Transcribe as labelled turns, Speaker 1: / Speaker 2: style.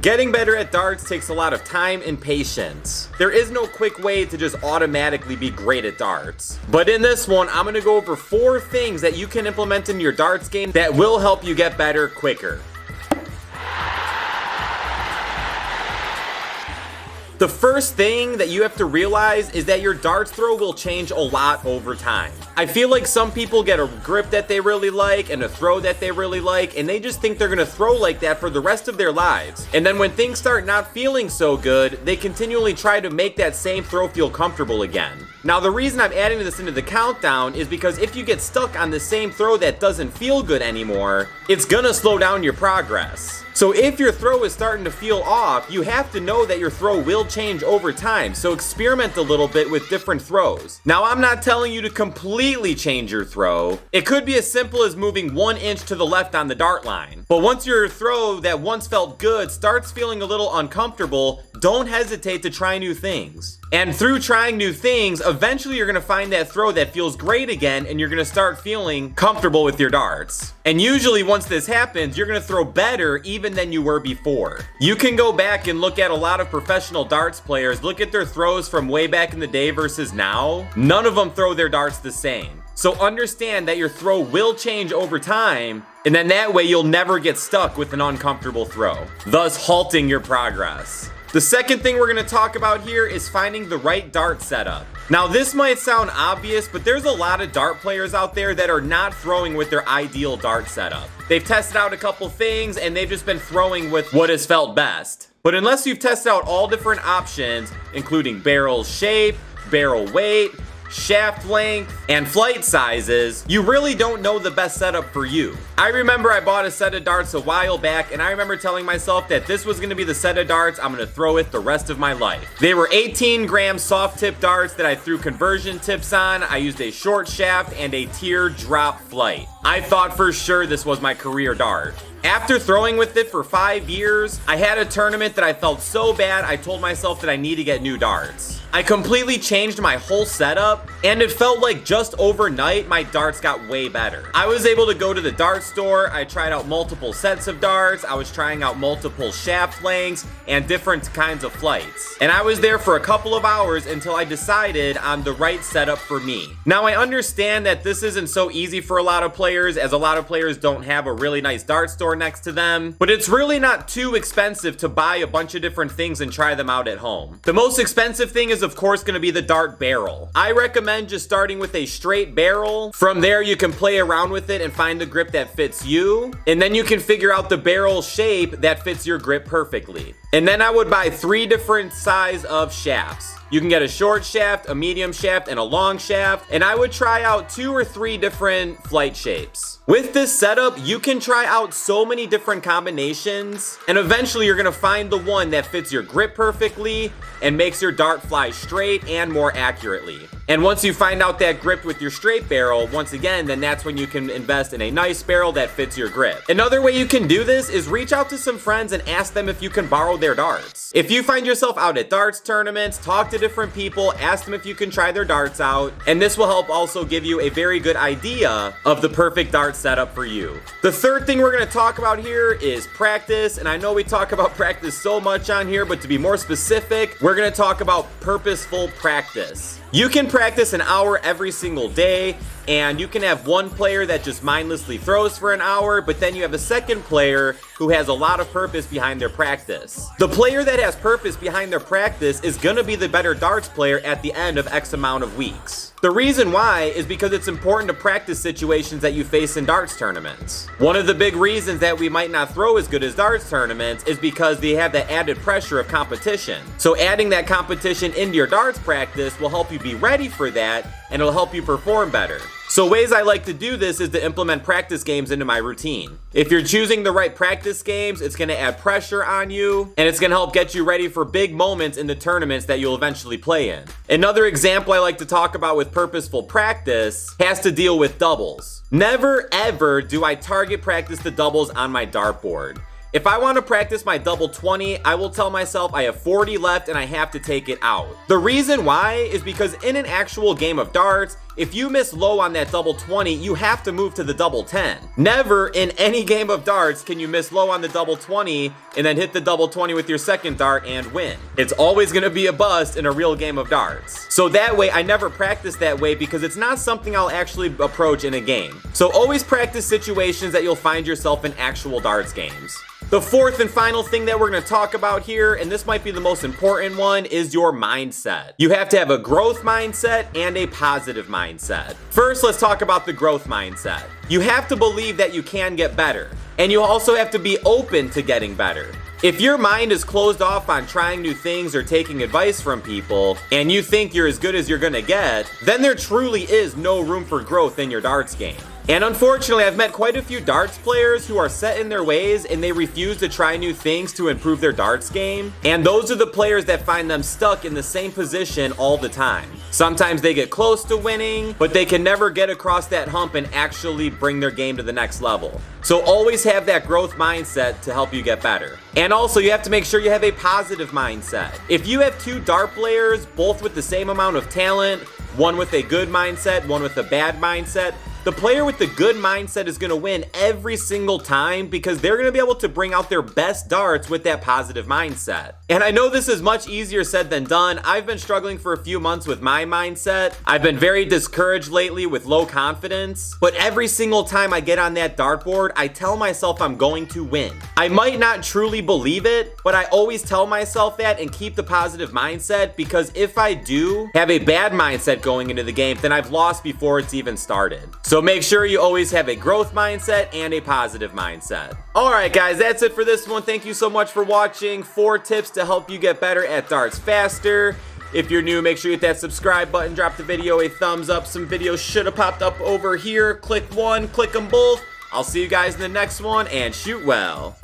Speaker 1: Getting better at darts takes a lot of time and patience. There is no quick way to just automatically be great at darts. But in this one, I'm gonna go over 4 things that you can implement in your darts game that will help you get better quicker. The first thing that you have to realize is that your darts throw will change a lot over time. I feel like some people get a grip that they really like and a throw that they really like, and they just think they're gonna throw like that for the rest of their lives. And then when things start not feeling so good, they continually try to make that same throw feel comfortable again. Now the reason I'm adding this into the countdown is because if you get stuck on the same throw that doesn't feel good anymore, it's gonna slow down your progress. So if your throw is starting to feel off, you have to know that your throw will change over time, so experiment a little bit with different throws. Now I'm not telling you to completely change your throw. It could be as simple as moving 1 inch to the left on the dart line. But once your throw that once felt good starts feeling a little uncomfortable, don't hesitate to try new things. And through trying new things, eventually you're gonna find that throw that feels great again, and you're gonna start feeling comfortable with your darts. And usually once this happens, you're gonna throw better even than you were before. You can go back and look at a lot of professional darts players, look at their throws from way back in the day versus now. None of them throw their darts the same. So understand that your throw will change over time, and then that way you'll never get stuck with an uncomfortable throw, thus halting your progress. The second thing we're gonna talk about here is finding the right dart setup. Now this might sound obvious, but there's a lot of dart players out there that are not throwing with their ideal dart setup. They've tested out a couple things and they've just been throwing with what has felt best. But unless you've tested out all different options, including barrel shape, barrel weight, shaft length, and flight sizes, you really don't know the best setup for you. I remember I bought a set of darts a while back, and I remember telling myself that this was gonna be the set of darts I'm gonna throw with the rest of my life. They were 18-gram soft tip darts that I threw conversion tips on. I used a short shaft and a teardrop flight. I thought for sure this was my career dart. After throwing with it for 5 years, I had a tournament that I felt so bad I told myself that I need to get new darts. I completely changed my whole setup, and it felt like just overnight my darts got way better. I was able to go to the dart store, I tried out multiple sets of darts, I was trying out multiple shaft lengths and different kinds of flights. And I was there for a couple of hours until I decided on the right setup for me. Now I understand that this isn't so easy for a lot of players, as a lot of players don't have a really nice dart store next to them, but it's really not too expensive to buy a bunch of different things and try them out at home. The most expensive thing is of course going to be the dart barrel. I recommend just starting with a straight barrel. From there you can play around with it and find the grip that fits you, and then you can figure out the barrel shape that fits your grip perfectly. And then I would buy 3 different size of shafts. You can get a short shaft, a medium shaft, and a long shaft, and I would try out 2 or 3 different flight shapes. With this setup, you can try out so many different combinations, and eventually you're gonna find the one that fits your grip perfectly and makes your dart fly straight and more accurately. And once you find out that grip with your straight barrel, once again, then that's when you can invest in a nice barrel that fits your grip. Another way you can do this is reach out to some friends and ask them if you can borrow their darts. If you find yourself out at darts tournaments, talk to different people, ask them if you can try their darts out, and this will help also give you a very good idea of the perfect dart setup for you. The third thing we're going to talk about here is practice, and I know we talk about practice so much on here, but to be more specific, we're going to talk about purposeful practice. You can practice an hour every single day, and you can have one player that just mindlessly throws for an hour, but then you have a second player who has a lot of purpose behind their practice. The player that has purpose behind their practice is gonna be the better darts player at the end of X amount of weeks. The reason why is because it's important to practice situations that you face in darts tournaments. One of the big reasons that we might not throw as good as darts tournaments is because they have the added pressure of competition. So adding that competition into your darts practice will help you be ready for that, and it'll help you perform better. So ways I like to do this is to implement practice games into my routine. If you're choosing the right practice games, it's gonna add pressure on you, and it's gonna help get you ready for big moments in the tournaments that you'll eventually play in. Another example I like to talk about with purposeful practice has to deal with doubles. Never ever do I target practice the doubles on my dartboard. If I want to practice my double 20, I will tell myself I have 40 left and I have to take it out. The reason why is because in an actual game of darts, if you miss low on that double 20, you have to move to the double 10. Never in any game of darts can you miss low on the double 20 and then hit the double 20 with your second dart and win. It's always gonna be a bust in a real game of darts. So that way, I never practice that way because it's not something I'll actually approach in a game. So always practice situations that you'll find yourself in actual darts games. The fourth and final thing that we're going to talk about here, and this might be the most important one, is your mindset. You have to have a growth mindset and a positive mindset. First, let's talk about the growth mindset. You have to believe that you can get better, and you also have to be open to getting better. If your mind is closed off on trying new things or taking advice from people, and you think you're as good as you're gonna get, then there truly is no room for growth in your darts game. And unfortunately, I've met quite a few darts players who are set in their ways and they refuse to try new things to improve their darts game. And those are the players that find them stuck in the same position all the time. Sometimes they get close to winning, but they can never get across that hump and actually bring their game to the next level. So always have that growth mindset to help you get better. And also, you have to make sure you have a positive mindset. If you have two dart players, both with the same amount of talent, one with a good mindset, one with a bad mindset, the player with the good mindset is going to win every single time because they're going to be able to bring out their best darts with that positive mindset. And I know this is much easier said than done. I've been struggling for a few months with my mindset. I've been very discouraged lately with low confidence. But every single time I get on that dartboard, I tell myself I'm going to win. I might not truly believe it, but I always tell myself that and keep the positive mindset because if I do have a bad mindset going into the game, then I've lost before it's even started. So make sure you always have a growth mindset and a positive mindset. Alright guys, that's it for this one. Thank you so much for watching. 4 tips to help you get better at darts faster. If you're new, make sure you hit that subscribe button, drop the video a thumbs up. Some videos should have popped up over here. Click one, click them both. I'll see you guys in the next one and shoot well.